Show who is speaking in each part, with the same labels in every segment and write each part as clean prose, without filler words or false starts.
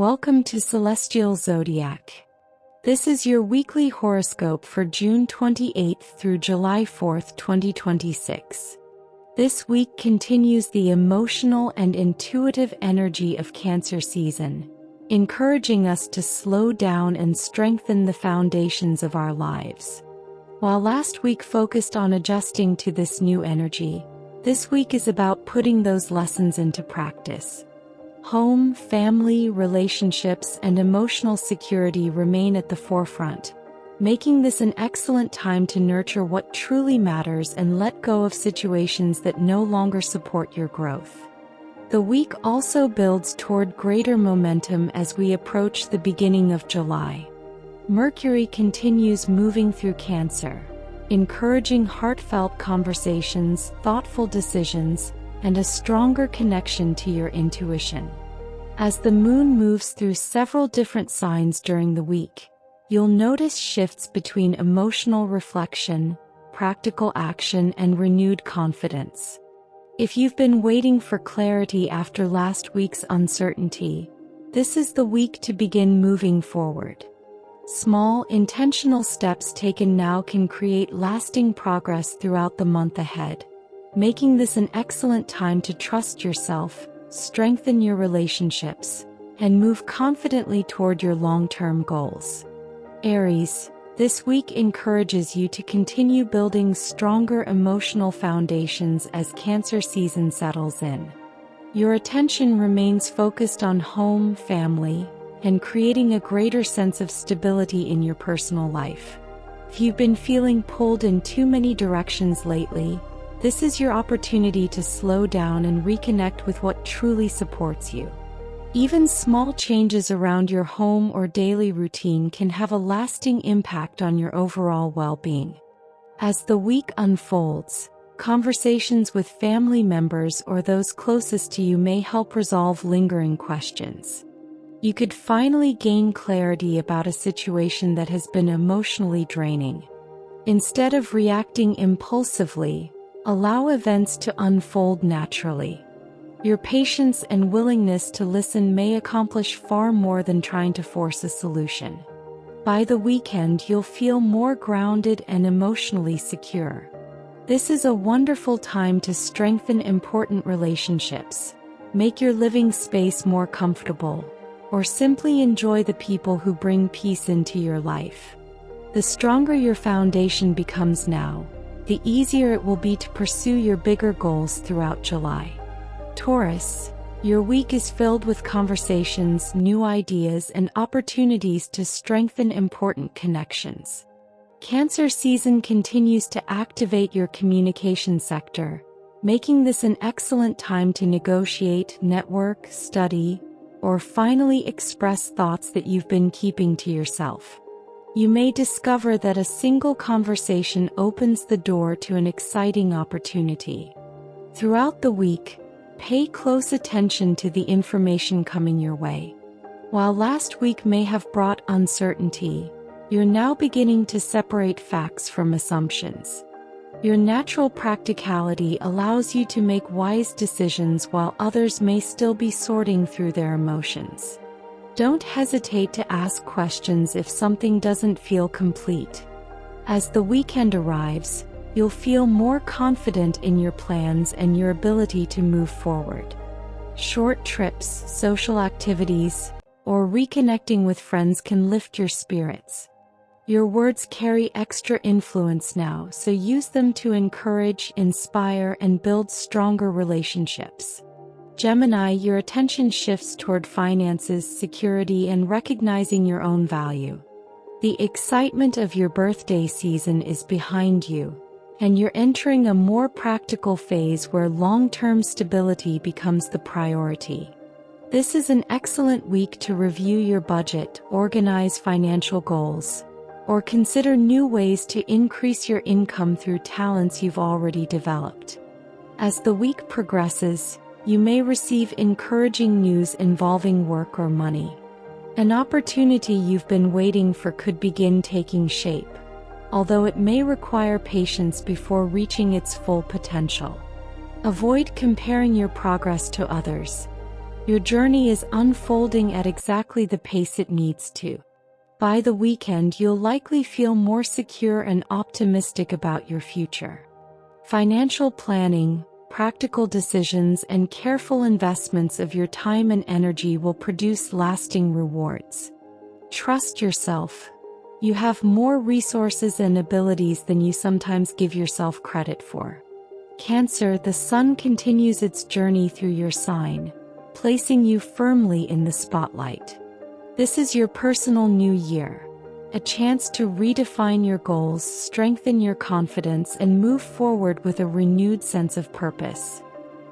Speaker 1: Welcome to Celestial Zodiac. This is your weekly horoscope for June 28th through July 4th, 2026. This week continues the emotional and intuitive energy of Cancer season, encouraging us to slow down and strengthen the foundations of our lives. While last week focused on adjusting to this new energy, this week is about putting those lessons into practice. Home, family, relationships, and emotional security remain at the forefront, making this an excellent time to nurture what truly matters and let go of situations that no longer support your growth. The week also builds toward greater momentum as we approach the beginning of July. Mercury continues moving through Cancer, encouraging heartfelt conversations, thoughtful decisions, and a stronger connection to your intuition. As the moon moves through several different signs during the week, you'll notice shifts between emotional reflection, practical action, and renewed confidence. If you've been waiting for clarity after last week's uncertainty, this is the week to begin moving forward. Small, intentional steps taken now can create lasting progress throughout the month ahead, making this an excellent time to trust yourself, strengthen your relationships, and move confidently toward your long-term goals. Aries, this week encourages you to continue building stronger emotional foundations as Cancer season settles in. Your attention remains focused on home, family, and creating a greater sense of stability in your personal life. If you've been feeling pulled in too many directions lately, this is your opportunity to slow down and reconnect with what truly supports you. Even small changes around your home or daily routine can have a lasting impact on your overall well-being. As the week unfolds, conversations with family members or those closest to you may help resolve lingering questions. You could finally gain clarity about a situation that has been emotionally draining. Instead of reacting impulsively, allow events to unfold naturally. Your patience and willingness to listen may accomplish far more than trying to force a solution. By the weekend, you'll feel more grounded and emotionally secure. This is a wonderful time to strengthen important relationships, make your living space more comfortable, or simply enjoy the people who bring peace into your life. The stronger your foundation becomes now, the easier it will be to pursue your bigger goals throughout July. Taurus, your week is filled with conversations, new ideas, and opportunities to strengthen important connections. Cancer season continues to activate your communication sector, making this an excellent time to negotiate, network, study, or finally express thoughts that you've been keeping to yourself. You may discover that a single conversation opens the door to an exciting opportunity. Throughout the week, pay close attention to the information coming your way. While last week may have brought uncertainty, you're now beginning to separate facts from assumptions. Your natural practicality allows you to make wise decisions while others may still be sorting through their emotions. Don't hesitate to ask questions if something doesn't feel complete. As the weekend arrives, you'll feel more confident in your plans and your ability to move forward. Short trips, social activities, or reconnecting with friends can lift your spirits. Your words carry extra influence now, so use them to encourage, inspire, and build stronger relationships. Gemini, your attention shifts toward finances, security, and recognizing your own value. The excitement of your birthday season is behind you, and you're entering a more practical phase where long-term stability becomes the priority. This is an excellent week to review your budget, organize financial goals, or consider new ways to increase your income through talents you've already developed. As the week progresses, you may receive encouraging news involving work or money. An opportunity you've been waiting for could begin taking shape, although it may require patience before reaching its full potential. Avoid comparing your progress to others. Your journey is unfolding at exactly the pace it needs to. By the weekend, you'll likely feel more secure and optimistic about your future. Financial planning, practical decisions, and careful investments of your time and energy will produce lasting rewards. Trust yourself. You have more resources and abilities than you sometimes give yourself credit for. Cancer, the sun continues its journey through your sign, placing you firmly in the spotlight. This is your personal new year, a chance to redefine your goals, strengthen your confidence, and move forward with a renewed sense of purpose.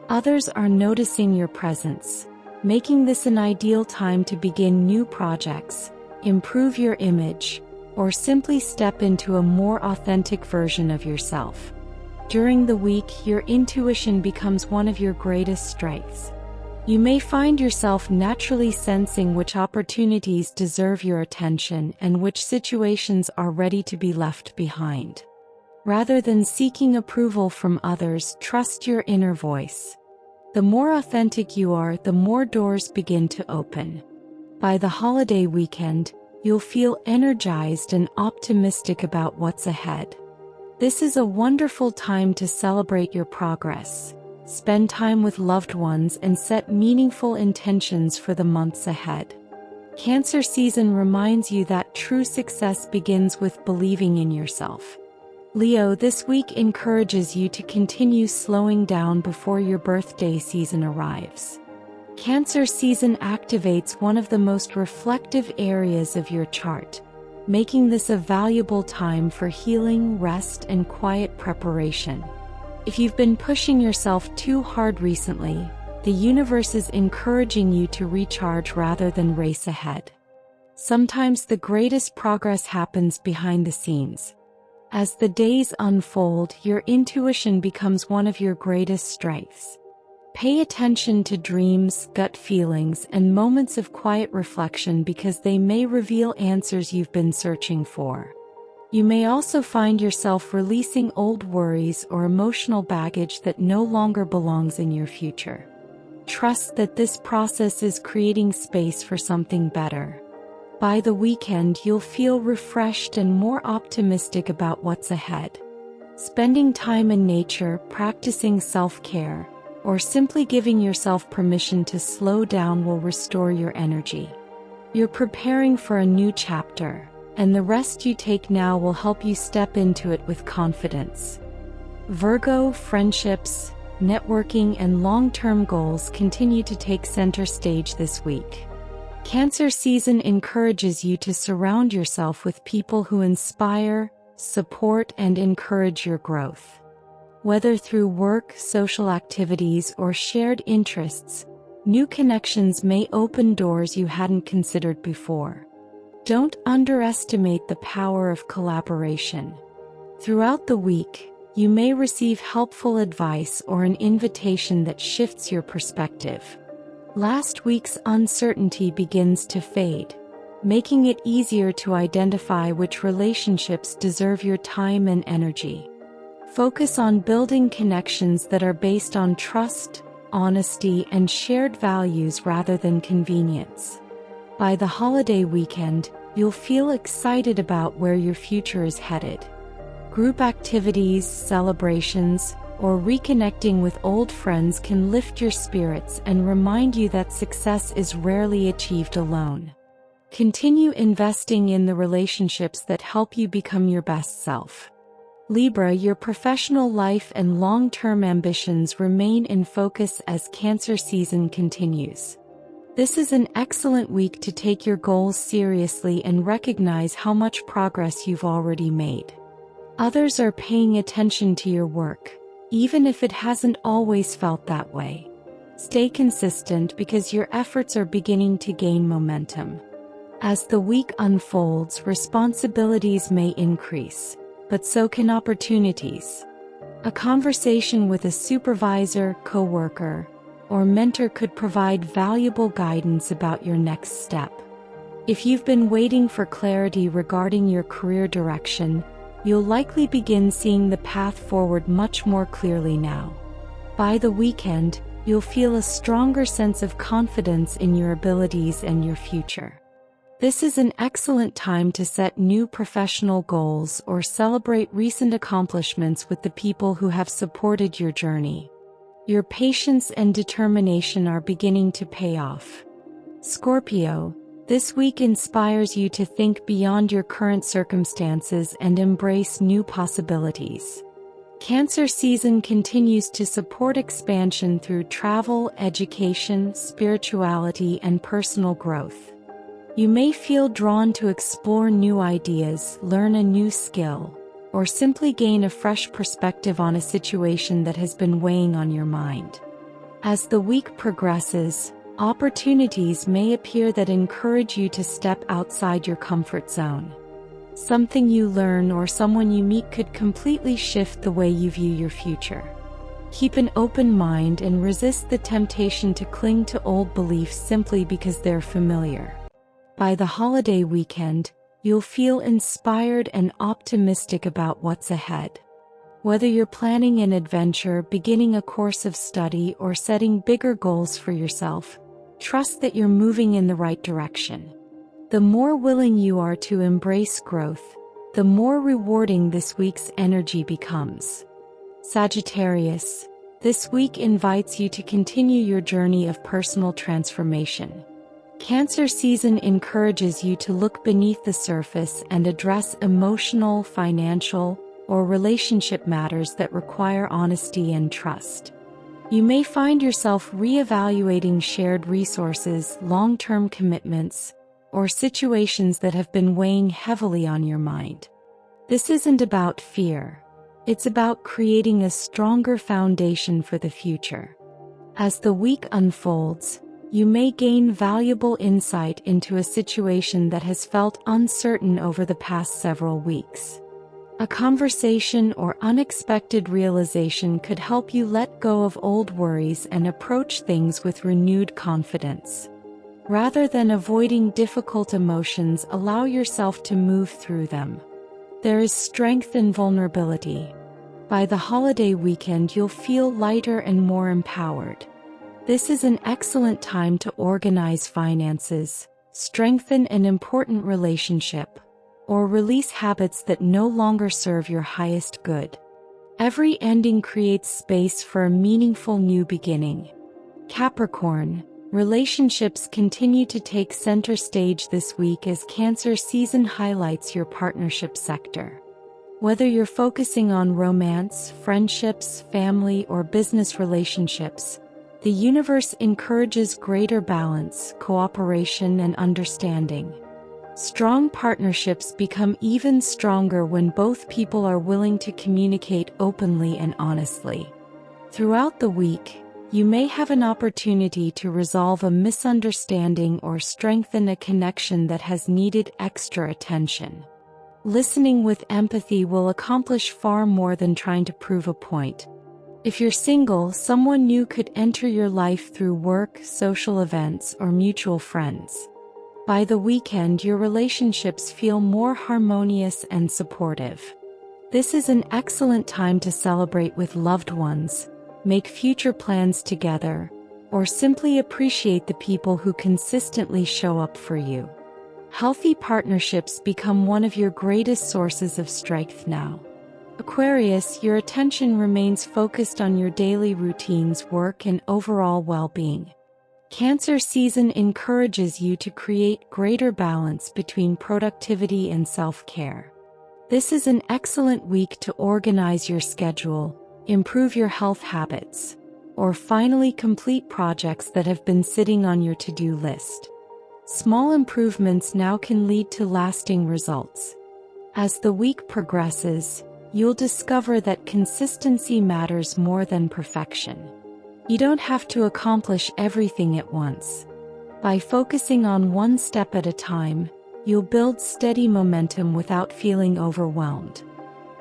Speaker 1: Others are noticing your presence, making this an ideal time to begin new projects, improve your image, or simply step into a more authentic version of yourself. During the week, your intuition becomes one of your greatest strengths. You may find yourself naturally sensing which opportunities deserve your attention and which situations are ready to be left behind. Rather than seeking approval from others, trust your inner voice. The more authentic you are, the more doors begin to open. By the holiday weekend, you'll feel energized and optimistic about what's ahead. This is a wonderful time to celebrate your progress, spend time with loved ones, and set meaningful intentions for the months ahead. Cancer season reminds you that true success begins with believing in yourself. Leo, this week encourages you to continue slowing down before your birthday season arrives. Cancer season activates one of the most reflective areas of your chart, making this a valuable time for healing, rest, and quiet preparation. If you've been pushing yourself too hard recently, the universe is encouraging you to recharge rather than race ahead. Sometimes the greatest progress happens behind the scenes. As the days unfold, your intuition becomes one of your greatest strengths. Pay attention to dreams, gut feelings, and moments of quiet reflection because they may reveal answers you've been searching for. You may also find yourself releasing old worries or emotional baggage that no longer belongs in your future. Trust that this process is creating space for something better. By the weekend, you'll feel refreshed and more optimistic about what's ahead. Spending time in nature, practicing self-care, or simply giving yourself permission to slow down will restore your energy. You're preparing for a new chapter, and the rest you take now will help you step into it with confidence. Virgo, friendships, networking, and long-term goals continue to take center stage this week. Cancer season encourages you to surround yourself with people who inspire, support, and encourage your growth. Whether through work, social activities, or shared interests, new connections may open doors you hadn't considered before. Don't underestimate the power of collaboration. Throughout the week, you may receive helpful advice or an invitation that shifts your perspective. Last week's uncertainty begins to fade, making it easier to identify which relationships deserve your time and energy. Focus on building connections that are based on trust, honesty, and shared values rather than convenience. By the holiday weekend, you'll feel excited about where your future is headed. Group activities, celebrations, or reconnecting with old friends can lift your spirits and remind you that success is rarely achieved alone. Continue investing in the relationships that help you become your best self. Libra, your professional life and long-term ambitions remain in focus as Cancer season continues. This is an excellent week to take your goals seriously and recognize how much progress you've already made. Others are paying attention to your work, even if it hasn't always felt that way. Stay consistent because your efforts are beginning to gain momentum. As the week unfolds, responsibilities may increase, but so can opportunities. A conversation with a supervisor, coworker, or mentor could provide valuable guidance about your next step. If you've been waiting for clarity regarding your career direction, you'll likely begin seeing the path forward much more clearly now. By the weekend, you'll feel a stronger sense of confidence in your abilities and your future. This is an excellent time to set new professional goals or celebrate recent accomplishments with the people who have supported your journey. Your patience and determination are beginning to pay off. Scorpio, this week inspires you to think beyond your current circumstances and embrace new possibilities. Cancer season continues to support expansion through travel, education, spirituality, and personal growth. You may feel drawn to explore new ideas, learn a new skill, or simply gain a fresh perspective on a situation that has been weighing on your mind. As the week progresses, opportunities may appear that encourage you to step outside your comfort zone. Something you learn or someone you meet could completely shift the way you view your future. Keep an open mind and resist the temptation to cling to old beliefs simply because they're familiar. By the holiday weekend, you'll feel inspired and optimistic about what's ahead. Whether you're planning an adventure, beginning a course of study, or setting bigger goals for yourself, trust that you're moving in the right direction. The more willing you are to embrace growth, the more rewarding this week's energy becomes. Sagittarius, this week invites you to continue your journey of personal transformation. Cancer season encourages you to look beneath the surface and address emotional, financial, or relationship matters that require honesty and trust. You may find yourself reevaluating shared resources, long-term commitments, or situations that have been weighing heavily on your mind. This isn't about fear. It's about creating a stronger foundation for the future. As the week unfolds, you may gain valuable insight into a situation that has felt uncertain over the past several weeks. A conversation or unexpected realization could help you let go of old worries and approach things with renewed confidence. Rather than avoiding difficult emotions, allow yourself to move through them. There is strength in vulnerability. By the holiday weekend, you'll feel lighter and more empowered. This is an excellent time to organize finances, strengthen an important relationship, or release habits that no longer serve your highest good. Every ending creates space for a meaningful new beginning. Capricorn, relationships continue to take center stage this week as Cancer season highlights your partnership sector. Whether you're focusing on romance, friendships, family, or business relationships, the universe encourages greater balance, cooperation, and understanding. Strong partnerships become even stronger when both people are willing to communicate openly and honestly. Throughout the week, you may have an opportunity to resolve a misunderstanding or strengthen a connection that has needed extra attention. Listening with empathy will accomplish far more than trying to prove a point. If you're single, someone new could enter your life through work, social events, or mutual friends. By the weekend, your relationships feel more harmonious and supportive. This is an excellent time to celebrate with loved ones, make future plans together, or simply appreciate the people who consistently show up for you. Healthy partnerships become one of your greatest sources of strength now. Aquarius, your attention remains focused on your daily routines, work, and overall well-being. Cancer season encourages you to create greater balance between productivity and self-care. This is an excellent week to organize your schedule, improve your health habits, or finally complete projects that have been sitting on your to-do list. Small improvements now can lead to lasting results. As the week progresses, you'll discover that consistency matters more than perfection. You don't have to accomplish everything at once. By focusing on one step at a time, you'll build steady momentum without feeling overwhelmed.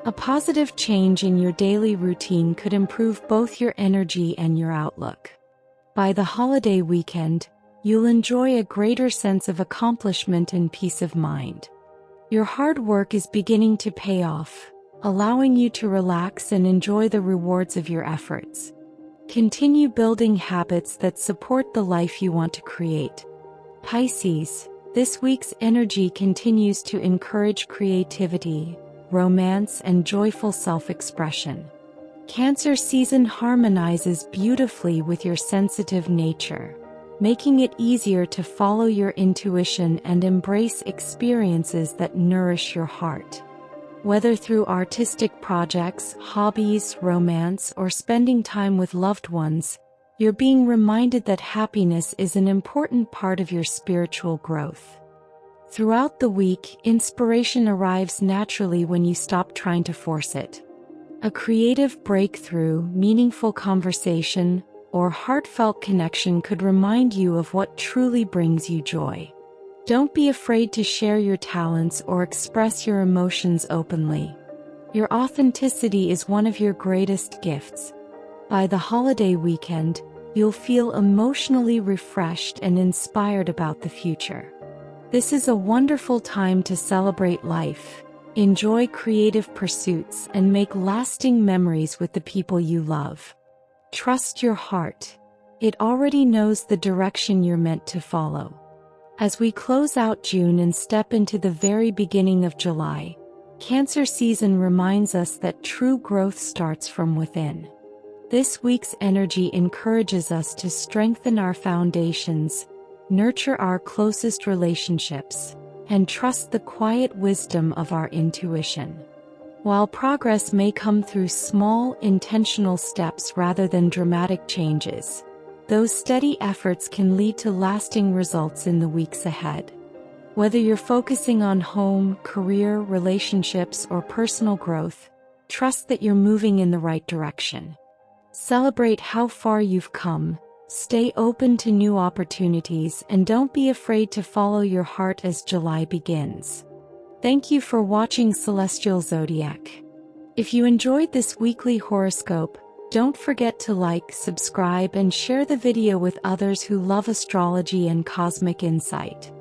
Speaker 1: A positive change in your daily routine could improve both your energy and your outlook. By the holiday weekend, you'll enjoy a greater sense of accomplishment and peace of mind. Your hard work is beginning to pay off, allowing you to relax and enjoy the rewards of your efforts. Continue building habits that support the life you want to create. Pisces, this week's energy continues to encourage creativity, romance, and joyful self-expression. Cancer season harmonizes beautifully with your sensitive nature, making it easier to follow your intuition and embrace experiences that nourish your heart. Whether through artistic projects, hobbies, romance, or spending time with loved ones, you're being reminded that happiness is an important part of your spiritual growth. Throughout the week, inspiration arrives naturally when you stop trying to force it. A creative breakthrough, meaningful conversation, or heartfelt connection could remind you of what truly brings you joy. Don't be afraid to share your talents or express your emotions openly. Your authenticity is one of your greatest gifts. By the holiday weekend, you'll feel emotionally refreshed and inspired about the future. This is a wonderful time to celebrate life, enjoy creative pursuits, and make lasting memories with the people you love. Trust your heart. It already knows the direction you're meant to follow. As we close out June and step into the very beginning of July, Cancer season reminds us that true growth starts from within. This week's energy encourages us to strengthen our foundations, nurture our closest relationships, and trust the quiet wisdom of our intuition. While progress may come through small, intentional steps rather than dramatic changes, those steady efforts can lead to lasting results in the weeks ahead. Whether you're focusing on home, career, relationships, or personal growth, trust that you're moving in the right direction. Celebrate how far you've come, stay open to new opportunities, and don't be afraid to follow your heart as July begins. Thank you for watching Celestial Zodiac. If you enjoyed this weekly horoscope, don't forget to like, subscribe, and share the video with others who love astrology and cosmic insight.